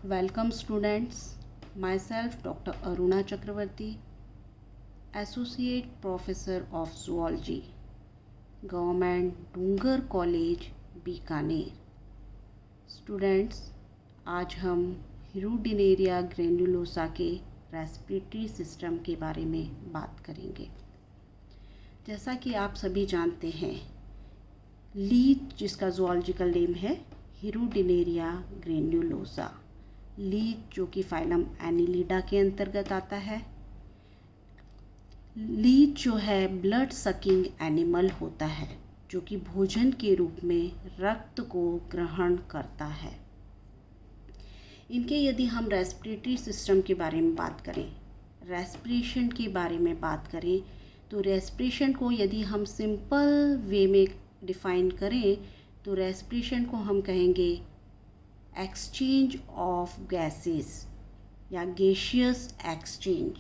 Welcome students, myself Dr. Aruna Chakravarti, Associate Professor of Zoology, Government Dungar college Bikaner. Students, आज हम Hirudinaria granulosa के respiratory system के बारे में बात करेंगे। जैसा कि आप सभी जानते हैं, लीच जिसका ज़ूलॉजिकल नेम है हिरुडिनेरिया ग्रैन्युलोसा, लीच जो कि फाइलम एनिलिडा के अंतर्गत आता है। लीच जो है ब्लड सकिंग एनिमल होता है जो कि भोजन के रूप में रक्त को ग्रहण करता है। इनके यदि हम रेस्पिरेटरी सिस्टम के बारे में बात करें, रेस्पिरेशन के बारे में बात करें, तो रेस्पिरेशन को यदि हम सिंपल वे में डिफाइन करें तो रेस्पिरेशन को हम कहेंगे एक्सचेंज ऑफ गैसेस या गैसियस एक्सचेंज।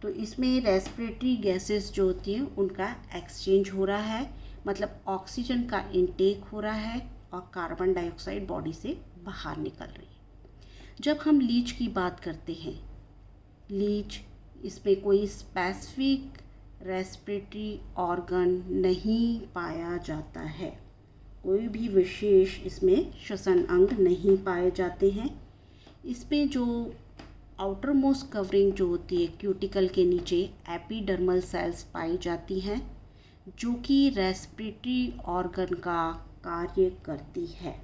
तो इसमें रेस्पिरेटरी गैसेस जो होती हैं उनका एक्सचेंज हो रहा है, मतलब ऑक्सीजन का इनटेक हो रहा है और कार्बन डाइऑक्साइड बॉडी से बाहर निकल रही है। जब हम लीच की बात करते हैं, लीच इसमें कोई स्पेसिफिक रेस्पिरेटरी ऑर्गन नहीं पाया जाता है, कोई भी विशेष इसमें श्वसन अंग नहीं पाए जाते हैं। इसमें जो आउटर मोस्ट कवरिंग जो होती है क्यूटिकल के नीचे एपिडर्मल सेल्स पाई जाती हैं जो कि रेस्पिरेटरी ऑर्गन का कार्य करती है।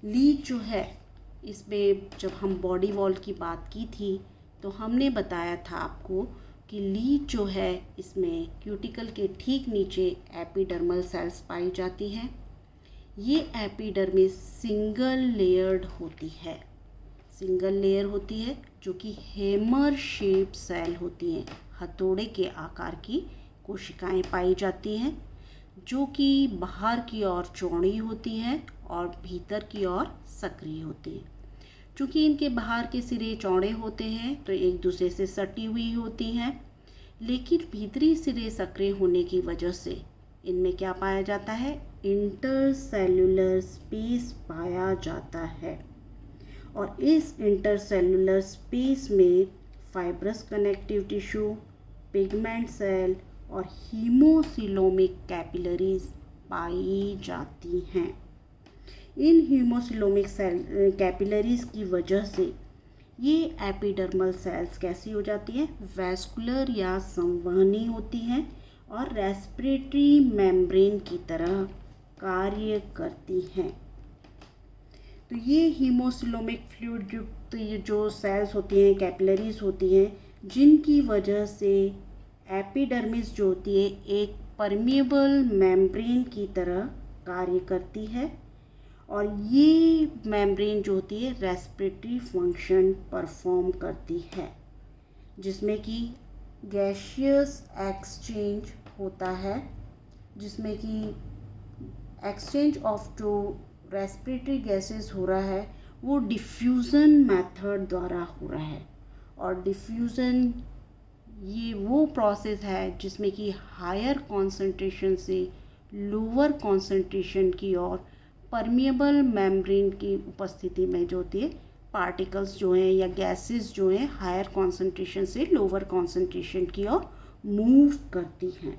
लीच जो है, इसमें जब हम बॉडी वॉल की बात की थी तो हमने बताया था आपको कि लीच जो है इसमें क्यूटिकल के ठीक नीचे एपिडर्मल सेल्स पाई जाती हैं। ये एपिडर्मिस सिंगल लेयर्ड होती है, सिंगल लेयर होती है जो कि हैमर शेप सेल होती हैं, हथौड़े के आकार की कोशिकाएं पाई जाती हैं जो कि बाहर की ओर चौड़ी होती हैं और भीतर की ओर सक्रिय होती हैं। चूँकि इनके बाहर के सिरे चौड़े होते हैं तो एक दूसरे से सटी हुई होती हैं, लेकिन भीतरी सिरे सक्रिय होने की वजह से इनमें क्या पाया जाता है, इंटरसेल्युलर स्पेस पाया जाता है। और इस इंटरसेल्युलर स्पेस में fibrous connective tissue, pigment cell और हीमोसिलोमिक कैपिलरीज पाई जाती हैं। इन हीमोसिलोमिक सेल कैपिलरीज की वजह से ये एपिडर्मल सेल्स कैसी हो जाती हैं, वैस्कुलर या संवहनी होती हैं और रेस्पिरेटरी मेम्ब्रेन की तरह कार्य करती हैं। तो ये हीमोसिलोमिक फ्लूइड युक्त जो सेल्स होती हैं, कैपिलरीज होती हैं, जिनकी वजह से एपिडर्मिस जो होती है एक परमिएबल मेम्ब्रेन की तरह कार्य करती है और ये मेम्ब्रेन जो होती है रेस्पिरेटरी फंक्शन परफॉर्म करती है, जिसमें कि गैसियस एक्सचेंज होता है, जिसमें कि एक्सचेंज ऑफ जो रेस्पिरेटरी गैसेस हो रहा है वो डिफ्यूज़न मेथड द्वारा हो रहा है। और डिफ्यूज़न ये वो प्रोसेस है जिसमें कि हायर कॉन्सेंट्रेशन से लोअर कॉन्सेंट्रेशन की ओर परमिएबल मेम्ब्रेन की उपस्थिति में जो होती है पार्टिकल्स जो हैं या गैसेस जो हैं हायर कॉन्सेंट्रेशन से लोअर कॉन्सेंट्रेशन की ओर मूव करती हैं।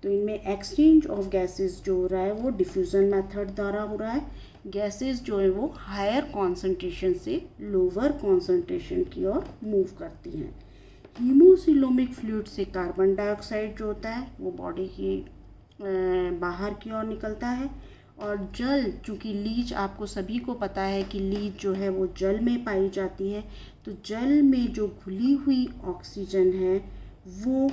तो इनमें एक्सचेंज ऑफ गैसेस जो हो रहा है वो डिफ्यूज़न मेथड द्वारा हो रहा है। गैसेस जो है वो हायर कॉन्सेंट्रेशन से लोअर कॉन्सेंट्रेशन की ओर मूव करती हैं। हीमोसिलोमिक फ्लूइड से कार्बन डाइऑक्साइड जो होता है वो बॉडी की बाहर की ओर निकलता है। और जल, चूँकि लीच आपको सभी को पता है कि लीच जो है वो जल में पाई जाती है, तो जल में जो घुली हुई ऑक्सीजन है वो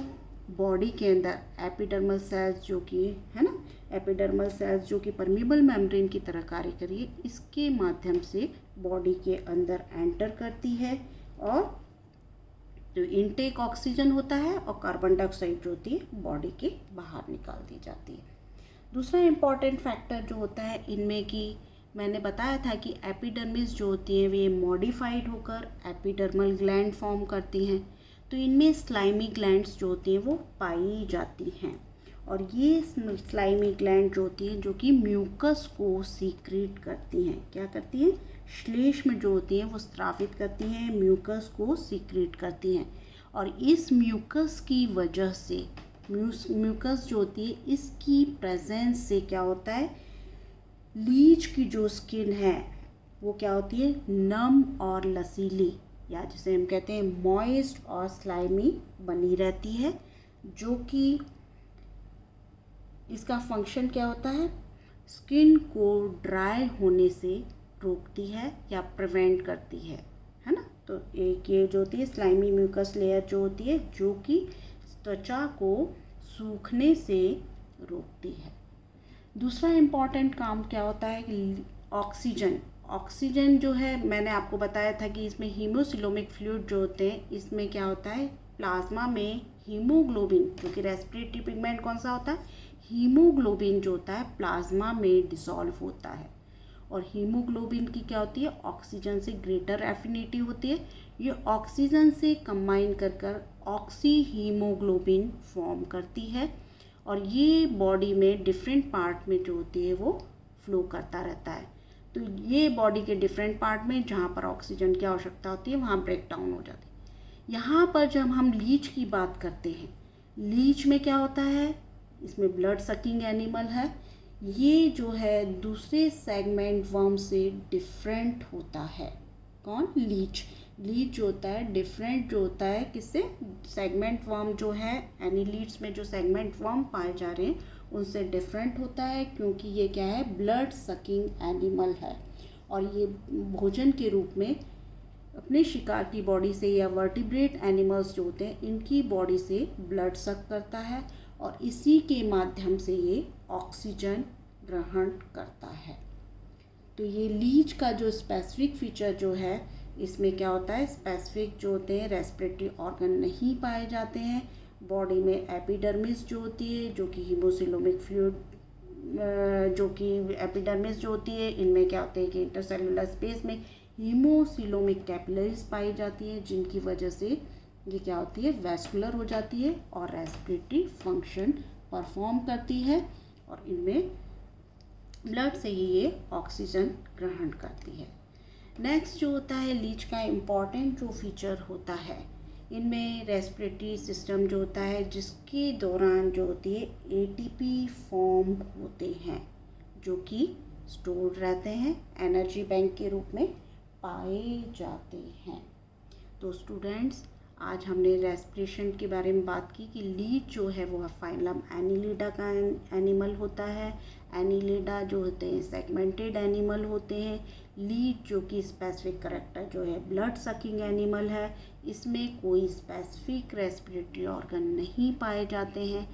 बॉडी के अंदर एपिडर्मल सेल्स जो कि है ना, एपिडर्मल सेल्स जो कि परमिएबल मेम्ब्रेन की तरह कार्य करिए, इसके माध्यम से बॉडी के अंदर एंटर करती है और जो इनटेक ऑक्सीजन होता है और कार्बन डाइऑक्साइड जो होती है बॉडी के बाहर निकाल दी जाती है। दूसरा इम्पॉर्टेंट फैक्टर जो होता है इनमें कि मैंने बताया था कि एपिडर्मिस जो होती है वे मॉडिफाइड होकर एपिडर्मल ग्लैंड फॉर्म करती हैं। तो इनमें स्लाइमी ग्लैंड्स जो होती हैं वो पाई जाती हैं और ये स्लाइमी ग्लैंड जो होती है जो कि म्यूकस को सीक्रेट करती हैं। क्या करती हैं? श्लेष्म जो होती हैं वो स्रावित करती हैं, म्यूकस को सीक्रेट करती हैं। और इस म्यूकस की वजह से म्यूकस जो होती है इसकी प्रेजेंस से क्या होता है, लीच की जो स्किन है वो क्या होती है, नम और लसीली, या जिसे हम कहते हैं मॉइस्ट और स्लाइमी बनी रहती है, जो कि इसका फंक्शन क्या होता है, स्किन को ड्राई होने से रोकती है या प्रिवेंट करती है ना। तो एक ये जो होती है स्लाइमी म्यूकस लेयर जो होती है जो कि त्वचा को सूखने से रोकती है। दूसरा इम्पॉर्टेंट काम क्या होता है कि ऑक्सीजन जो है, मैंने आपको बताया था कि इसमें हीमोसिलोमिक फ्लूइड जो होते हैं इसमें क्या होता है, प्लाज्मा में हीमोग्लोबिन, क्योंकि रेस्पिरेटरी पिगमेंट कौन सा होता है, हीमोग्लोबिन जो होता है प्लाज्मा में डिसॉल्व होता है। और हीमोग्लोबिन की क्या होती है, ऑक्सीजन से ग्रेटर एफिनिटी होती है। ये ऑक्सीजन से कंबाइन कर ऑक्सी हीमोग्लोबिन फॉर्म करती है और ये बॉडी में डिफरेंट पार्ट में जो होती है वो फ्लो करता रहता है। तो ये बॉडी के डिफरेंट पार्ट में जहाँ पर ऑक्सीजन की आवश्यकता होती है वहाँ ब्रेक डाउन हो जाती है। यहाँ पर जब हम लीच की बात करते हैं, लीच में क्या होता है, इसमें ब्लड सकिंग एनिमल है। ये जो है दूसरे सेगमेंट वर्म से डिफरेंट होता है। कौन? लीच जो होता है डिफरेंट जो होता है किससे, सेगमेंट वर्म जो है एनीलीड्स में जो सेगमेंट वर्म पाए जा रहे हैं उनसे डिफरेंट होता है, क्योंकि ये क्या है, ब्लड सकिंग एनिमल है और ये भोजन के रूप में अपने शिकार की बॉडी से या वर्टिब्रेट एनिमल्स जो होते हैं इनकी बॉडी से ब्लड सक करता है और इसी के माध्यम से ये ऑक्सीजन ग्रहण करता है। तो ये लीच का जो स्पेसिफिक फीचर जो है, इसमें क्या होता है, स्पेसिफिक जो होते हैं रेस्पिरेटरी ऑर्गन नहीं पाए जाते हैं। बॉडी में एपिडर्मिस जो होती है जो कि हीमोसिलोमिक फ्लूइड जो कि एपिडर्मिस जो होती है, इनमें क्या होते हैं कि इंटरसेलुलर स्पेस में हीमोसिलोमिक कैपिलरीज पाई जाती हैं, जिनकी वजह से ये क्या होती है, वैस्कुलर हो जाती है और रेस्पिरेटरी फंक्शन परफॉर्म करती है और इनमें ब्लड से ही ये ऑक्सीजन ग्रहण करती है। नेक्स्ट जो होता है लीच का इम्पॉर्टेंट जो फीचर होता है, इनमें रेस्पिरेटरी सिस्टम जो होता है जिसके दौरान जो होती है एटीपी फॉर्म होते हैं जो कि स्टोर्ड रहते हैं, एनर्जी बैंक के रूप में पाए जाते हैं। तो स्टूडेंट्स, आज हमने रेस्पिरेशन के बारे में बात की कि लीच जो है वो फाइलम एनीलिडा का एनिमल होता है। एनीलिडा जो होते हैं सेगमेंटेड एनिमल होते हैं। लीच जो कि स्पेसिफिक कैरेक्टर जो है ब्लड सकिंग एनिमल है, इसमें कोई स्पेसिफिक रेस्पिरेटरी ऑर्गन नहीं पाए जाते हैं।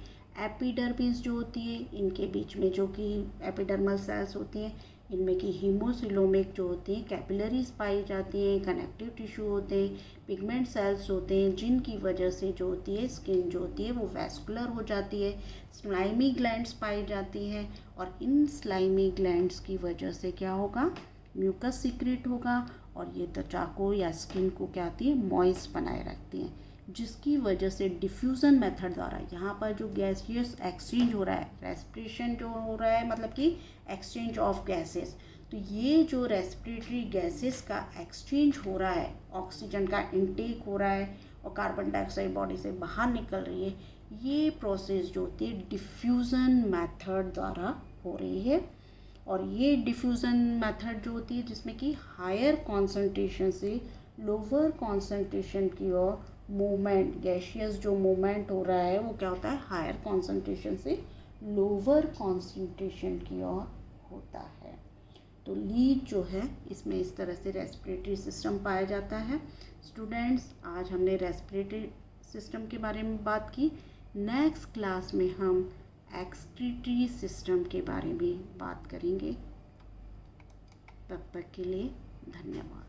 एपिडर्मिस जो होती है, इनके बीच में जो कि एपिडर्मल सेल्स होती हैं, इनमें की हीमोसिलोमिक जो होती हैं कैपिलरीज पाई जाती हैं, कनेक्टिव टिश्यू होते हैं, पिगमेंट सेल्स होते हैं, जिनकी वजह से जो होती है स्किन जो होती है वो वैस्कुलर हो जाती है। स्लाइमी ग्लैंड्स पाई जाती हैं और इन स्लाइमी ग्लैंड्स की वजह से क्या होगा, म्यूकस सीक्रेट होगा और ये त्वचा को या स्किन को क्या आती है, मॉइस्ट बनाए रखती हैं, जिसकी वजह से डिफ्यूज़न मेथड द्वारा यहाँ पर जो गैसियस एक्सचेंज हो रहा है, रेस्पिरेशन जो हो रहा है मतलब कि एक्सचेंज ऑफ गैसेस, तो ये जो रेस्पिरेटरी गैसेस का एक्सचेंज हो रहा है, ऑक्सीजन का इनटेक हो रहा है और कार्बन डाइऑक्साइड बॉडी से बाहर निकल रही है, ये प्रोसेस जो होती है डिफ्यूज़न मेथड द्वारा हो रही है। और ये डिफ्यूज़न मेथड जो होती है जिसमें कि हायर कॉन्सेंट्रेशन से लोअर कॉन्सेंट्रेशन की ओर मूवमेंट, गैसियस जो मूवमेंट हो रहा है वो क्या होता है, हायर कॉन्सेंट्रेशन से लोअर कॉन्सेंट्रेशन की ओर होता है। तो लीच जो है इसमें इस तरह से रेस्पिरेटरी सिस्टम पाया जाता है। स्टूडेंट्स, आज हमने रेस्पिरेटरी सिस्टम के बारे में बात की। नेक्स्ट क्लास में हम एक्सक्रीटरी सिस्टम के बारे में बात करेंगे। तब तक के लिए धन्यवाद।